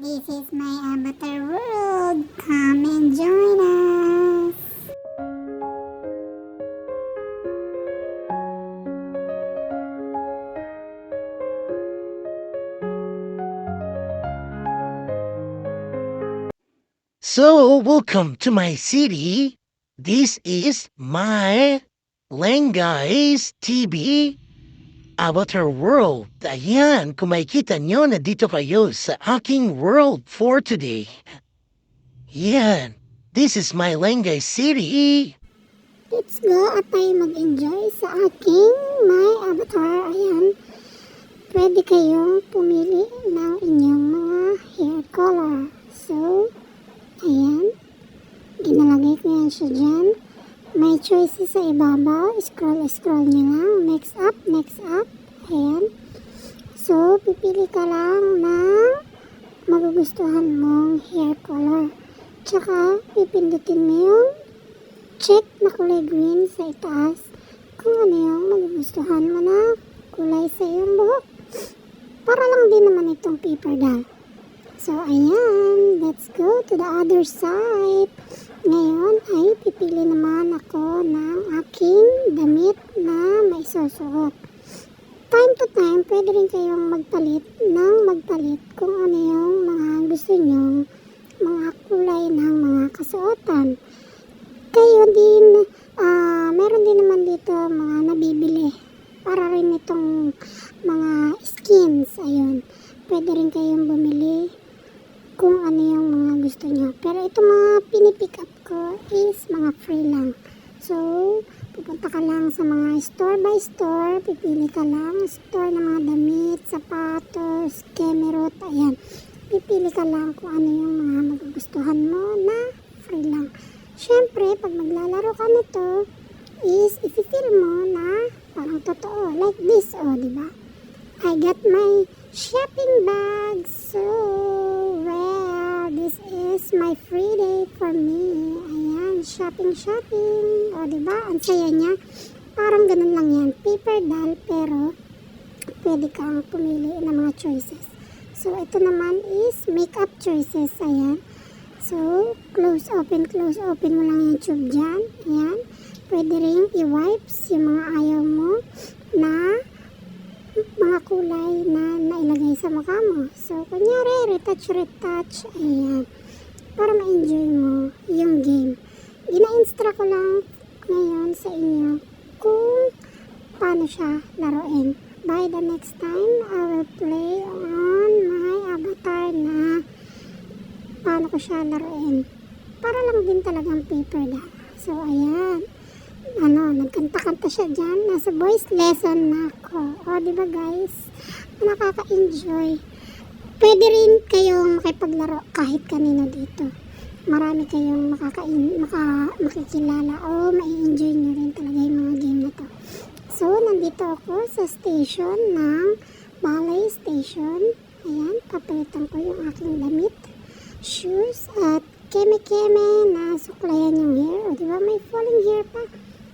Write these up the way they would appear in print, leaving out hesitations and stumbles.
This is my avatar world. Come and join us. So, welcome to my city. This is my Lenguys TV Avatar World. Ayan, kung makikita nyo, nandito kayo sa aking world for today. Yan, this is my Lenguys City. Let's go at tayo mag-enjoy sa aking my avatar. Ayan, pwede kayong pumili ng inyong mga hair color. So, ayan, ginalagay ko yan siya dyan. May choices sa ibabaw. Scroll nyo lang. Next up. Ayan. So, pipili ka lang ng magugustuhan mong hair color. Tsaka, pipindutin mo yung check na kulay green sa itaas kung ano yung magugustuhan mo na kulay sa iyong buhok. Para lang din naman itong paper doll. So, ayan. Let's go to the other side. Ngayon ay pipili naman ako ng aking damit na maisusuot. Time to time, pwede rin kayong magpalit kung ano yung mga gusto nyong mga kulay ng mga kasuotan. Kayo din, meron din naman dito mga nabibili. Para rin itong mga skins, ayun. Pwede rin kayong bumili kung ano yung mga gusto nyo. Pero itong mga pinipick up ko is mga free lang. So, pupunta ka lang sa mga store by store, pipili ka lang store ng mga damit, sapatos, kemerot, ayan. Pipili ka lang kung ano yung mga magugustuhan mo na free lang. Syempre, pag maglalaro ka nito, is i-feel mo na parang totoo. Like this, diba? I got my shopping bag. So, rare. This is my free day for me. Ayan, shopping. Diba? Ang saya niya. Parang ganun lang yan. Paper doll, pero pwede kang pumili ng mga choices. So, ito naman is makeup choices. Ayan. So, close, open mo lang yung tube dyan. Ayan. Pwede rin i-wipes yung mga ayaw mo na mga kulay na nailagay sa mukha mo. So, kunyari, retouch. Ayan. Para ma-enjoy mo yung game. Gina-instruct ko lang ngayon sa inyo kung paano siya laruin. By the next time, I will play on my avatar na paano ko siya laruin. Para lang din talagang paper doll. So, ayan. Nagkanta-kanta siya dyan. Nasa voice lesson na ako. Diba guys? Nakaka-enjoy. Pwede rin kayong makipaglaro kahit kanino dito. Marami kayong makikilala o mai-enjoy nyo rin talaga yung mga game na to. So, nandito ako sa station ng ballet station. Ayan, papalitan ko yung aking damit, shoes, at keme-keme na suklayan yung hair. Diba? May falling hair pa.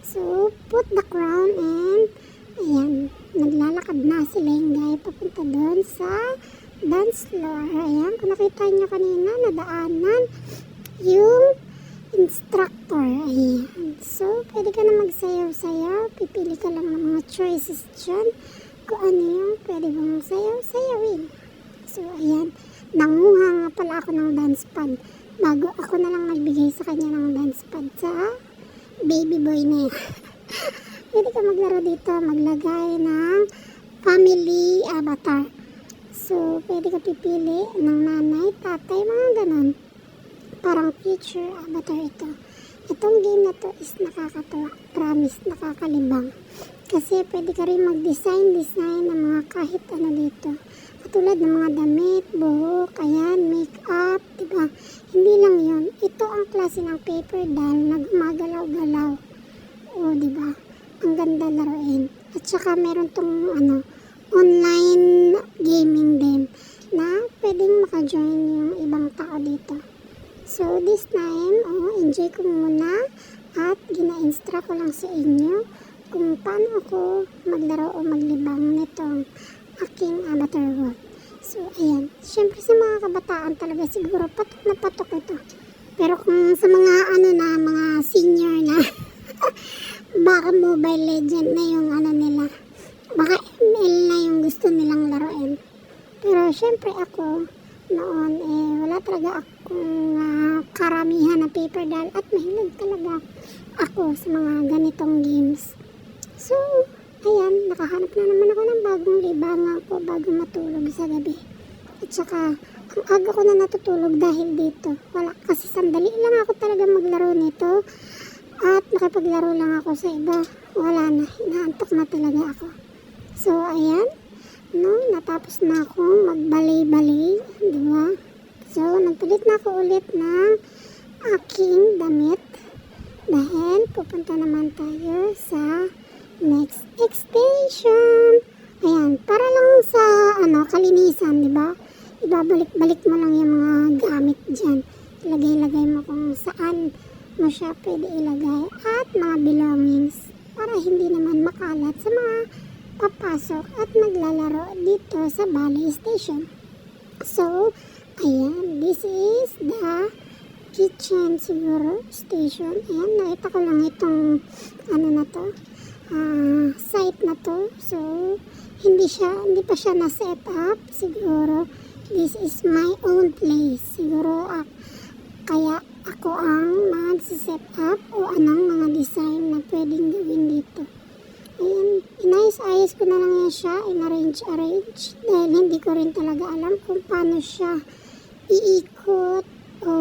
So, put the crown and ayan, naglalakad na si Lenguy papunta doon sa dance floor. Ayan, kung nakita nyo kanina, nadaanan yung instructor. Ayan. So, pwede ka na magsayaw-sayaw. Pipili ka lang ng mga choices dyan kung ano yung pwede mong sayaw-sayawin. So, ayan, nanguha nga pala ako ng dance pad. Bago ako na lang nagbigay sa kanya ng dance pad sa baby boy na yan. Pwede ka maglaro dito, maglagay ng family avatar. So, pwede ka pipili ng nanay, tatay, mga ganon. Parang future avatar ito. Itong game na to is nakakatawa. Promise, nakakalibang. Kasi pwede ka rin mag-design ng mga kahit ano dito. Katulad ng mga damit, buhok, ayan, make-up, diba? Hindi lang yun. Ito ang klase ng paper doll na gumagalaw-galaw. Diba? Ang ganda laruin. At saka meron tong online gaming din na pwedeng maka-join yung ibang tao dito. So, this time, enjoy ko muna at gina-instruct ko lang sa inyo kung paano ako maglaro o maglibang nitong aking avatar world. So, ayan. Siyempre sa mga kabataan talaga siguro patok na patok ito. Pero kung sa mga mga senior na, baka Mobile Legend na yung nila. Baka ML na yung gusto nilang laruin. Pero siyempre ako, noon wala talaga akong karamihan na paper doll at mahilig talaga ako sa mga ganitong games. So, ayan, nakahanap na naman ako ng bagong libangan ko bago matulog sa gabi. At saka, ang aga ko na natutulog dahil dito. Wala, kasi sandali lang ako talaga maglaro nito. At nakipaglaro lang ako sa iba. Wala na, inaantok na talaga ako. So, ayan, natapos na akong magbalay-balay, di ba? So, nagpalit na ako ulit ng aking damit dahil pupunta naman tayo sa next extension. Ayan, para lang sa kalinisan, di ba? Ibabalik-balik mo lang yung mga gamit dyan. Ilagay-lagay mo kung saan mo siya pwede ilagay at mga belongings para hindi naman makalat sa mga papasok at naglalaro dito sa Balay Station. So, ayan, this is the kitchen siguro station. Ayan, nakita ko lang itong site na to. So, hindi pa siya na-set up. Siguro, this is my own place. Siguro, kaya ako ang mag-set up o anong mga design na pwedeng gawin dito. Ayan, inayos-ayos ko na lang yan siya, in-arrange dahil hindi ko rin talaga alam kung paano siya iikot o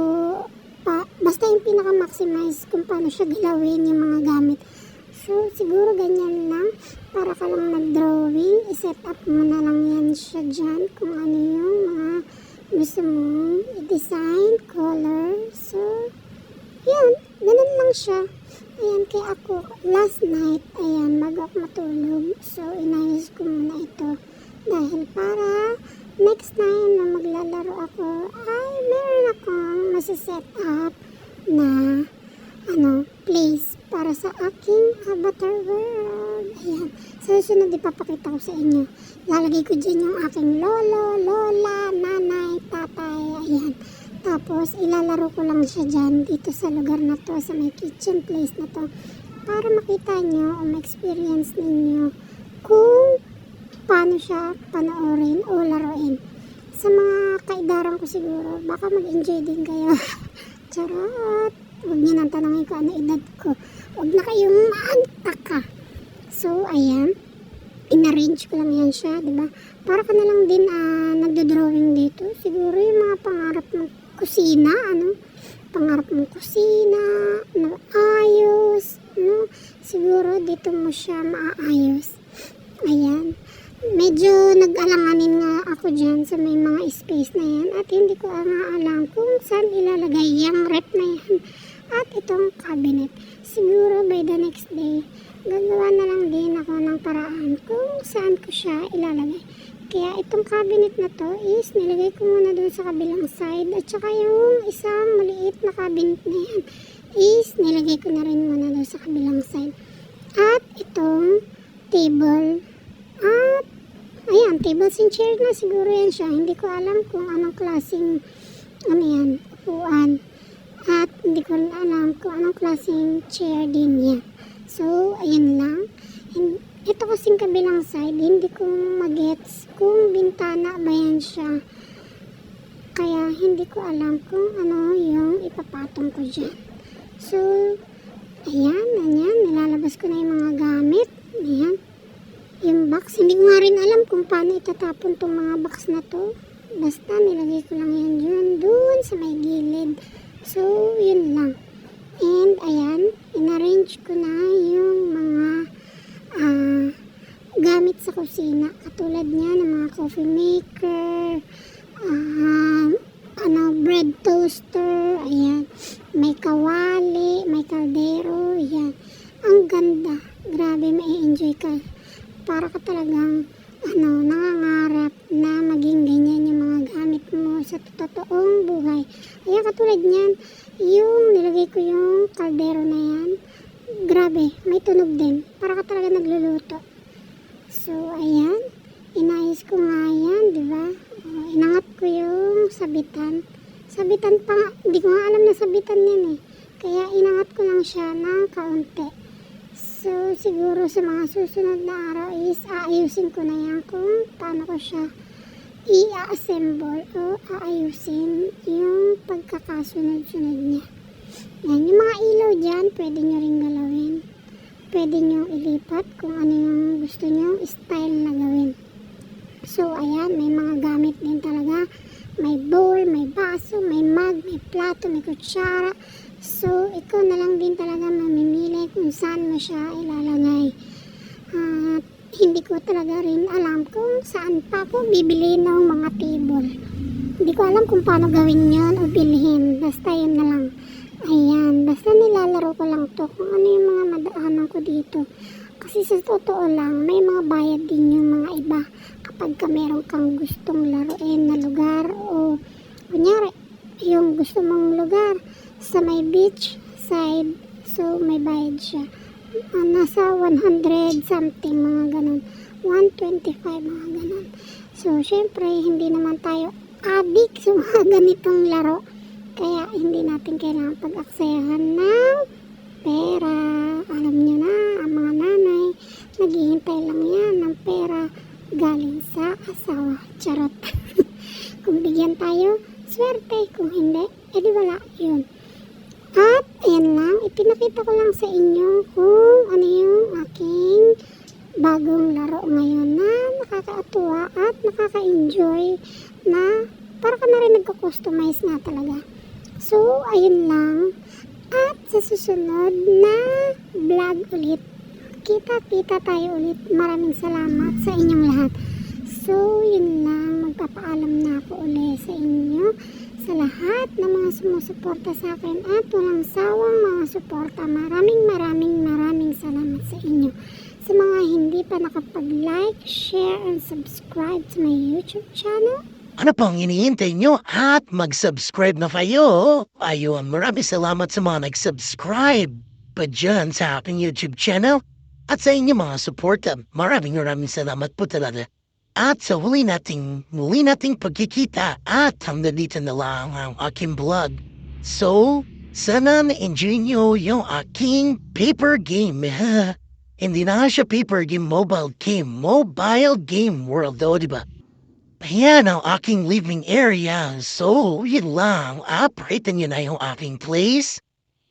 basta yung pinaka-maximize kung paano siya galawin yung mga gamit. So, siguro ganyan lang, para ka lang nag-drawing, i-set up mo na lang yan siya dyan kung ano yung mga gusto mong i-design, color. So, yan, ganun lang siya. Ayan, kaya ako, last night, ayan, bago ako matulog, so inayos ko muna ito. Dahil para next time na maglalaro ako, ay meron akong masiset up na, place para sa aking avatar world. Ayan, sa susunod ipapakita ko sa inyo. Lalagay ko dyan yung aking lolo, lola, nanay, tatay, ayan. Tapos, ilalaro ko lang siya dyan dito sa lugar na to, sa may kitchen place na to, para makita nyo o ma-experience ninyo kung paano siya panoorin o laruin. Sa mga kaidaran ko siguro, baka mag-enjoy din kayo. Charot! Huwag nyo nang tanongin ko ano edad ko. Huwag na kayong maantaka. So, ayan. In-arrange ko lang yan siya, diba? Para ka na lang din nagdo-drawing dito. Siguro yung mga pangarap mo kusina, pangarap mong kusina, ayos, siguro dito mo siya maayos. Ayan, medyo nag-alanganin nga ako dyan sa may mga space na yan at hindi ko alam kung saan ilalagay yung rep na yan at itong cabinet. Siguro by the next day, gagawa na lang din ako ng paraan kung saan ko siya ilalagay. Kaya itong cabinet na to is nilagay ko muna doon sa kabilang side at saka yung isang maliit na cabinet na yan is nilagay ko na rin muna doon sa kabilang side. At itong table at ayan, tables and chair na siguro yan siya. Hindi ko alam kung anong klaseng upuan at hindi ko alam kung anong klaseng chair din yan. So, ayan lang. Ito kasing kabilang side, hindi ko magets kung bintana ba yan siya. Kaya hindi ko alam kung ano yung ipapatong ko dyan. So, ayan, nilalabas ko na yung mga gamit. Ayan, yung box. Hindi ko nga rin alam kung paano itatapon tong mga box na to. Basta nilagay ko lang yan dun sa may gilid. So, yun lang. And, ayan, in-arrange ko na yung mga gamit sa kusina, katulad niya ng mga coffee maker, bread toaster, ayan, may kawali, may kaldero, ayan, ang ganda, grabe, mai-enjoy ka, para ka talagang nangangarap na maging ganyan yung mga gamit mo sa totoong buhay. Ayan, katulad niyan, yung nilagay ko yung kaldero na yan, grabe, may tunog din, para ka talaga nagluluto. So, ayan, inayos ko nga yan, di ba? inangat ko yung sabitan. Sabitan pa nga, hindi ko nga alam na sabitan yan eh. Kaya inangat ko lang siya ng kaunti. So, siguro sa mga susunod na araw is aayusin ko na yan kung paano ko siya i-assemble o aayusin yung pagkakasunod-sunod niya. Yan, yung mga ilaw dyan, pwede nyo rin galawin. Pwede nyo ilipat kung ano yung gusto nyo style na gawin. So, ayan, may mga gamit din talaga. May bowl, may baso, may mug, may plato, may kutsara. So, ikaw na lang din talaga mamimili kung saan mo siya ilalagay. At hindi ko talaga rin alam kung saan pa ako bibili ng mga table. Hindi ko alam kung paano gawin yon o bilhin. Basta yun na lang. Ayan, basta nilalaro ko lang to kung ano yung mga madaanan ko dito. Kasi sa totoo lang, may mga bayad din yung mga iba. Kapag ka meron kang gustong laruin na lugar o kunyari, yung gusto mong lugar sa may beach side, so may bayad siya. Nasa 100 something mga ganun. 125 mga ganun. So, syempre, hindi naman tayo addict sa mga ganitong laro. Kaya, hindi natin kailangan pag-aksayahan ng pera. Alam nyo na, ang mga nanay, naghihintay lang yan ng pera galing sa asawa. Charot. Kung bigyan tayo, swerte. Kung hindi, edi wala. Yun. At, ayan lang, ipinakita ko lang sa inyo kung ano yung aking bagong laro ngayon na nakakatuwa at nakaka-enjoy na para ka na rin nagko-customize nga talaga. So, ayun lang. At sa susunod na vlog ulit, kita-kita tayo ulit. Maraming salamat sa inyong lahat. So, yun lang. Magpapaalam na ako ulit sa inyo, sa lahat ng mga sumusuporta sa akin at walang sawang mga suporta. Maraming salamat sa inyo. Sa mga hindi pa nakapag-like, share, and subscribe to my YouTube channel. Ano pang iniintay nyo? At mag-subscribe na kayo. Ayun, maraming salamat sa mga nag-subscribe pa dyan sa aking YouTube channel. At sa inyo mga suporta, maraming salamat po talaga. At sa muli nating pagkikita at hanggang dito na lang ang aking vlog. So, sana na-enjoy nyo yung aking paper game. Hindi na siya paper game, mobile game world daw, diba? Ayan ang aking living area. So, yun lang. Appreciate nyo na yung aking place.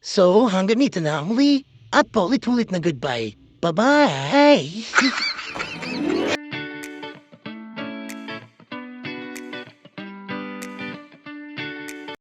So, hanggang dito na muli. At paulit-ulit na goodbye. Bye-bye!